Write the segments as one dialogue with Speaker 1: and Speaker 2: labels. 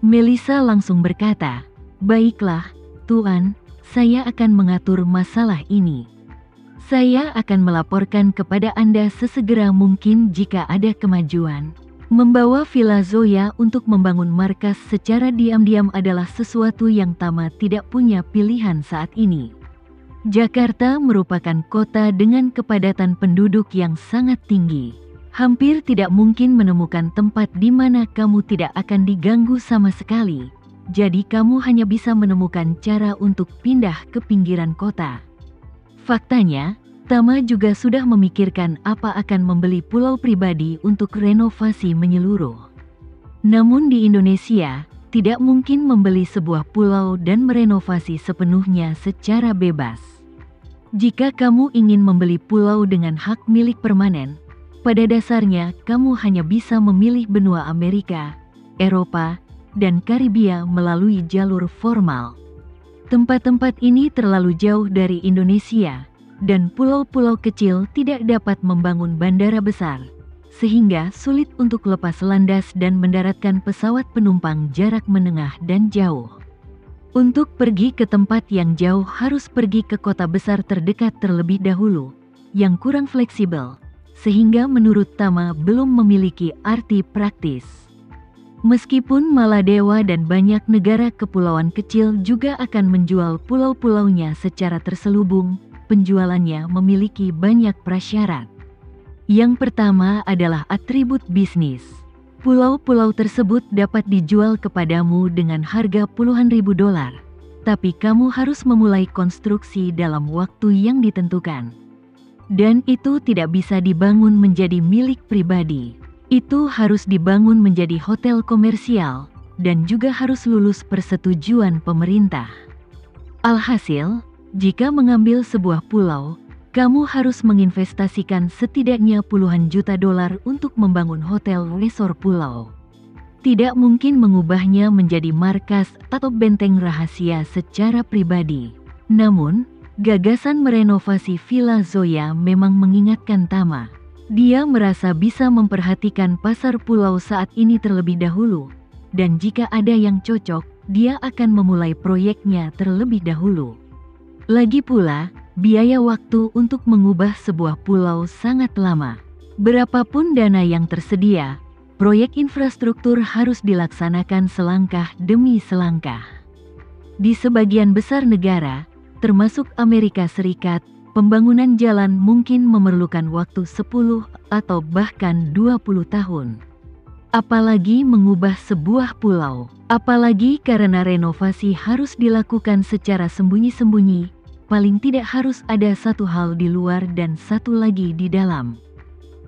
Speaker 1: Melissa langsung berkata, "Baiklah, Tuan, saya akan mengatur masalah ini. Saya akan melaporkan kepada Anda sesegera mungkin jika ada kemajuan." Membawa Villa Zoya untuk membangun markas secara diam-diam adalah sesuatu yang Tama tidak punya pilihan saat ini. Jakarta merupakan kota dengan kepadatan penduduk yang sangat tinggi. Hampir tidak mungkin menemukan tempat di mana kamu tidak akan diganggu sama sekali. Jadi kamu hanya bisa menemukan cara untuk pindah ke pinggiran kota. Faktanya, Tama juga sudah memikirkan apa akan membeli pulau pribadi untuk renovasi menyeluruh. Namun di Indonesia, tidak mungkin membeli sebuah pulau dan merenovasi sepenuhnya secara bebas. Jika kamu ingin membeli pulau dengan hak milik permanen, pada dasarnya kamu hanya bisa memilih benua Amerika, Eropa, dan Karibia melalui jalur formal. Tempat-tempat ini terlalu jauh dari Indonesia, dan pulau-pulau kecil tidak dapat membangun bandara besar, sehingga sulit untuk lepas landas dan mendaratkan pesawat penumpang jarak menengah dan jauh. Untuk pergi ke tempat yang jauh harus pergi ke kota besar terdekat terlebih dahulu, yang kurang fleksibel, sehingga menurut Tama belum memiliki arti praktis. Meskipun Maladewa dan banyak negara kepulauan kecil juga akan menjual pulau-pulaunya secara terselubung, penjualannya memiliki banyak prasyarat. Yang pertama adalah atribut bisnis. Pulau-pulau tersebut dapat dijual kepadamu dengan harga puluhan ribu dolar, tapi kamu harus memulai konstruksi dalam waktu yang ditentukan. Dan itu tidak bisa dibangun menjadi milik pribadi. Itu harus dibangun menjadi hotel komersial, dan juga harus lulus persetujuan pemerintah. Alhasil, jika mengambil sebuah pulau, kamu harus menginvestasikan setidaknya puluhan juta dolar untuk membangun hotel resort pulau. Tidak mungkin mengubahnya menjadi markas atau benteng rahasia secara pribadi. Namun, gagasan merenovasi Villa Zoya memang mengingatkan Tama. Dia merasa bisa memperhatikan pasar pulau saat ini terlebih dahulu, dan jika ada yang cocok, dia akan memulai proyeknya terlebih dahulu. Lagi pula, biaya waktu untuk mengubah sebuah pulau sangat lama. Berapapun dana yang tersedia, proyek infrastruktur harus dilaksanakan selangkah demi selangkah. Di sebagian besar negara, termasuk Amerika Serikat, pembangunan jalan mungkin memerlukan waktu 10 atau bahkan 20 tahun. Apalagi mengubah sebuah pulau, apalagi karena renovasi harus dilakukan secara sembunyi-sembunyi, paling tidak harus ada satu hal di luar dan satu lagi di dalam.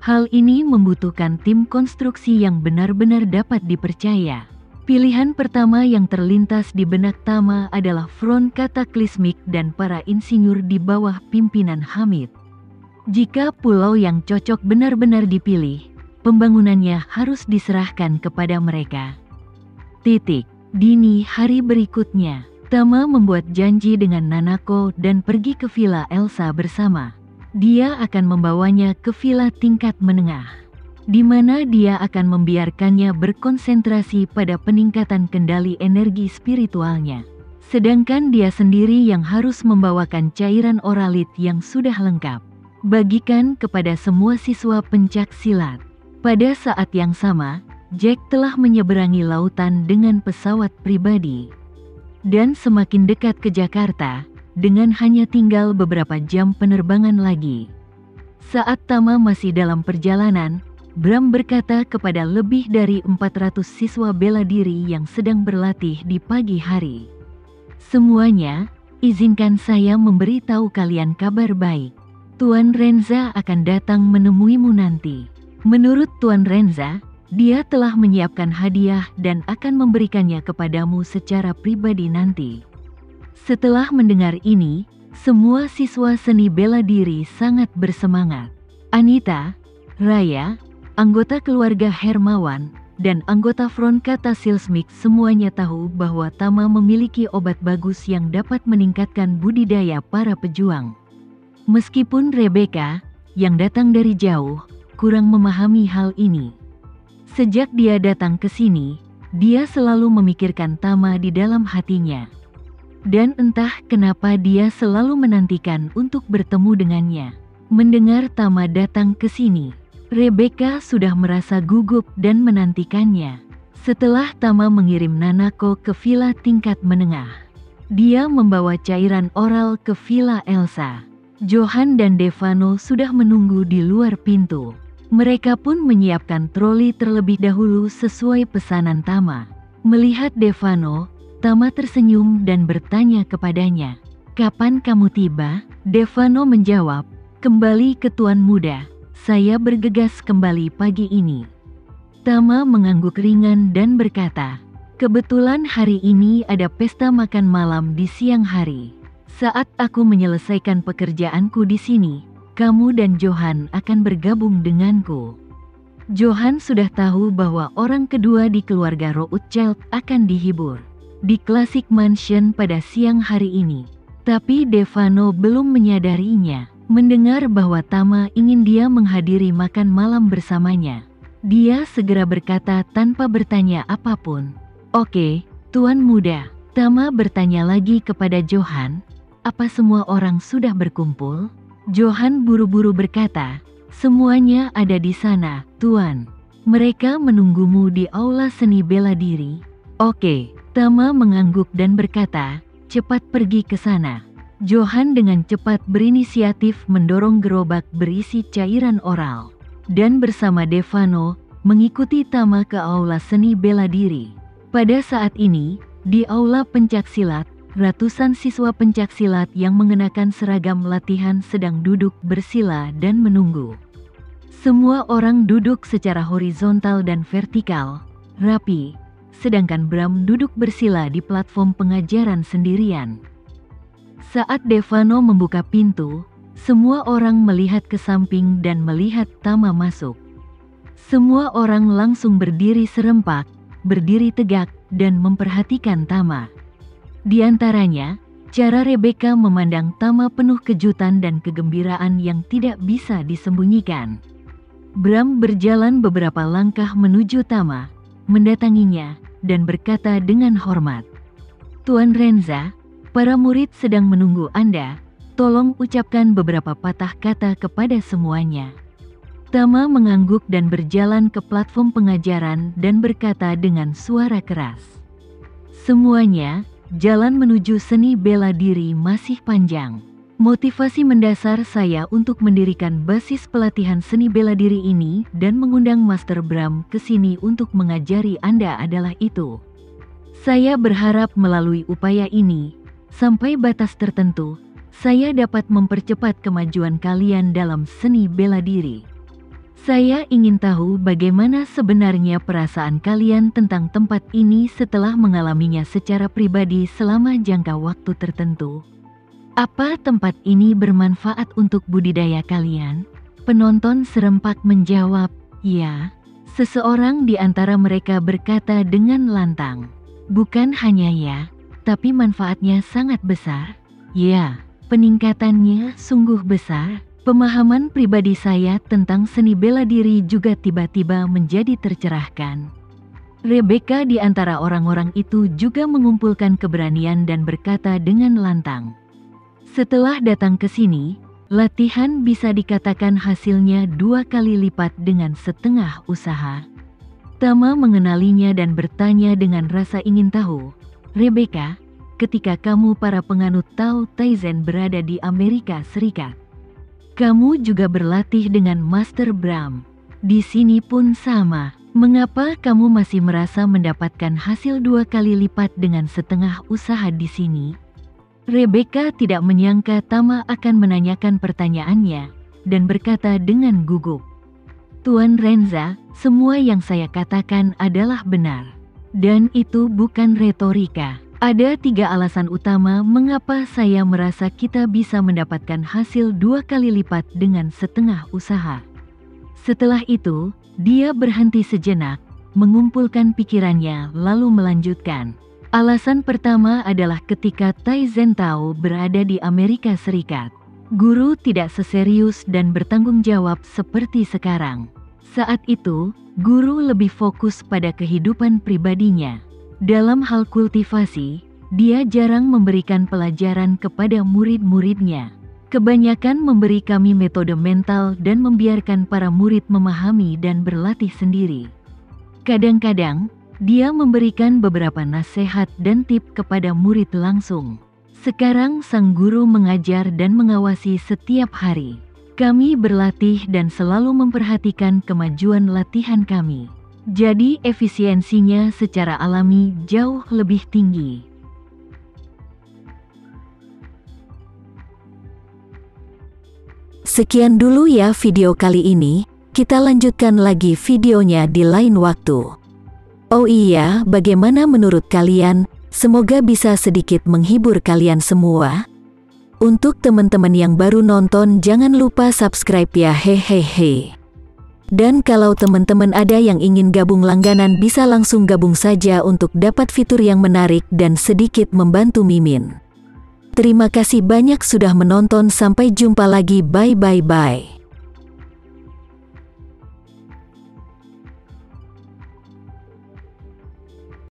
Speaker 1: Hal ini membutuhkan tim konstruksi yang benar-benar dapat dipercaya. Pilihan pertama yang terlintas di benak Tama adalah front kataklismik dan para insinyur di bawah pimpinan Hamid. Jika pulau yang cocok benar-benar dipilih, pembangunannya harus diserahkan kepada mereka. Dini hari berikutnya, Tama membuat janji dengan Nanako dan pergi ke Villa Elsa bersama. Dia akan membawanya ke villa tingkat menengah, di mana dia akan membiarkannya berkonsentrasi pada peningkatan kendali energi spiritualnya. Sedangkan dia sendiri yang harus membawakan cairan oralit yang sudah lengkap, bagikan kepada semua siswa pencak silat. Pada saat yang sama, Jack telah menyeberangi lautan dengan pesawat pribadi dan semakin dekat ke Jakarta, dengan hanya tinggal beberapa jam penerbangan lagi. Saat Tama masih dalam perjalanan, Bram berkata kepada lebih dari 400 siswa bela diri yang sedang berlatih di pagi hari, "Semuanya, izinkan saya memberitahu kalian kabar baik. Tuan Renza akan datang menemuimu nanti. Menurut Tuan Renza, dia telah menyiapkan hadiah dan akan memberikannya kepadamu secara pribadi nanti." Setelah mendengar ini, semua siswa seni bela diri sangat bersemangat. Anita, Raya, anggota keluarga Hermawan, dan anggota Front Katasilsmik semuanya tahu bahwa Tama memiliki obat bagus yang dapat meningkatkan budidaya para pejuang. Meskipun Rebecca, yang datang dari jauh, kurang memahami hal ini. Sejak dia datang ke sini, dia selalu memikirkan Tama di dalam hatinya. Dan entah kenapa dia selalu menantikan untuk bertemu dengannya. Mendengar Tama datang ke sini, Rebecca sudah merasa gugup dan menantikannya. Setelah Tama mengirim Nanako ke villa tingkat menengah, dia membawa cairan oral ke villa Elsa. Johan dan Devano sudah menunggu di luar pintu. Mereka pun menyiapkan troli terlebih dahulu sesuai pesanan Tama. Melihat Devano, Tama tersenyum dan bertanya kepadanya, "Kapan kamu tiba?" Devano menjawab, "Kembali ke Tuan Muda, saya bergegas kembali pagi ini." Tama mengangguk ringan dan berkata, "Kebetulan hari ini ada pesta makan malam di siang hari. Saat aku menyelesaikan pekerjaanku di sini, kamu dan Johan akan bergabung denganku." Johan sudah tahu bahwa orang kedua di keluarga Rothschild akan dihibur di Classic Mansion pada siang hari ini. Tapi Devano belum menyadarinya. Mendengar bahwa Tama ingin dia menghadiri makan malam bersamanya, dia segera berkata tanpa bertanya apapun, "Oke, Tuan Muda." Tama bertanya lagi kepada Johan, "Apa semua orang sudah berkumpul?" Johan buru-buru berkata, "Semuanya ada di sana, Tuan. Mereka menunggumu di aula seni bela diri." "Oke." Tama mengangguk dan berkata, "Cepat pergi ke sana." Johan dengan cepat berinisiatif mendorong gerobak berisi cairan oral, dan bersama Devano mengikuti Tama ke aula seni bela diri. Pada saat ini, di aula pencaksilat, ratusan siswa pencaksilat yang mengenakan seragam latihan sedang duduk bersila dan menunggu. Semua orang duduk secara horizontal dan vertikal, rapi, sedangkan Bram duduk bersila di platform pengajaran sendirian. Saat Devano membuka pintu, semua orang melihat ke samping dan melihat Tama masuk. Semua orang langsung berdiri serempak, berdiri tegak, dan memperhatikan Tama. Di antaranya, cara Rebecca memandang Tama penuh kejutan dan kegembiraan yang tidak bisa disembunyikan. Bram berjalan beberapa langkah menuju Tama, mendatanginya, dan berkata dengan hormat, "Tuan Renza, para murid sedang menunggu Anda, tolong ucapkan beberapa patah kata kepada semuanya." Tama mengangguk dan berjalan ke platform pengajaran dan berkata dengan suara keras, "Semuanya, jalan menuju seni bela diri masih panjang. Motivasi mendasar saya untuk mendirikan basis pelatihan seni bela diri ini dan mengundang Master Bram ke sini untuk mengajari Anda adalah itu. Saya berharap melalui upaya ini, sampai batas tertentu, saya dapat mempercepat kemajuan kalian dalam seni bela diri. Saya ingin tahu bagaimana sebenarnya perasaan kalian tentang tempat ini setelah mengalaminya secara pribadi selama jangka waktu tertentu. Apa tempat ini bermanfaat untuk budidaya kalian?" Penonton serempak menjawab, "Ya." Seseorang di antara mereka berkata dengan lantang, "Bukan hanya ya, tapi manfaatnya sangat besar." "Ya, peningkatannya sungguh besar. Pemahaman pribadi saya tentang seni bela diri juga tiba-tiba menjadi tercerahkan." Rebecca di antara orang-orang itu juga mengumpulkan keberanian dan berkata dengan lantang, "Setelah datang ke sini, latihan bisa dikatakan hasilnya 2 kali lipat dengan setengah usaha." Tama mengenalinya dan bertanya dengan rasa ingin tahu, "Rebecca, ketika kamu para penganut Tao Te Ching berada di Amerika Serikat, kamu juga berlatih dengan Master Bram. Di sini pun sama. Mengapa kamu masih merasa mendapatkan hasil 2 kali lipat dengan setengah usaha di sini?" Rebecca tidak menyangka Tama akan menanyakan pertanyaannya, dan berkata dengan gugup, "Tuan Renza, semua yang saya katakan adalah benar. Dan itu bukan retorika. Ada 3 alasan utama mengapa saya merasa kita bisa mendapatkan hasil 2 kali lipat dengan setengah usaha." Setelah itu, dia berhenti sejenak, mengumpulkan pikirannya lalu melanjutkan. "Alasan pertama adalah ketika Taizen Tao berada di Amerika Serikat, guru tidak seserius dan bertanggung jawab seperti sekarang. Saat itu, guru lebih fokus pada kehidupan pribadinya. Dalam hal kultivasi, dia jarang memberikan pelajaran kepada murid-muridnya. Kebanyakan memberi kami metode mental dan membiarkan para murid memahami dan berlatih sendiri. Kadang-kadang, dia memberikan beberapa nasihat dan tip kepada murid langsung. Sekarang sang guru mengajar dan mengawasi setiap hari. Kami berlatih dan selalu memperhatikan kemajuan latihan kami. Jadi efisiensinya secara alami jauh lebih tinggi.
Speaker 2: Sekian dulu ya video kali ini, kita lanjutkan lagi videonya di lain waktu. Oh iya, bagaimana menurut kalian? Semoga bisa sedikit menghibur kalian semua. Untuk teman-teman yang baru nonton, jangan lupa subscribe ya, hehehe. Dan kalau teman-teman ada yang ingin gabung langganan, bisa langsung gabung saja untuk dapat fitur yang menarik dan sedikit membantu Mimin. Terima kasih banyak sudah menonton, sampai jumpa lagi, bye.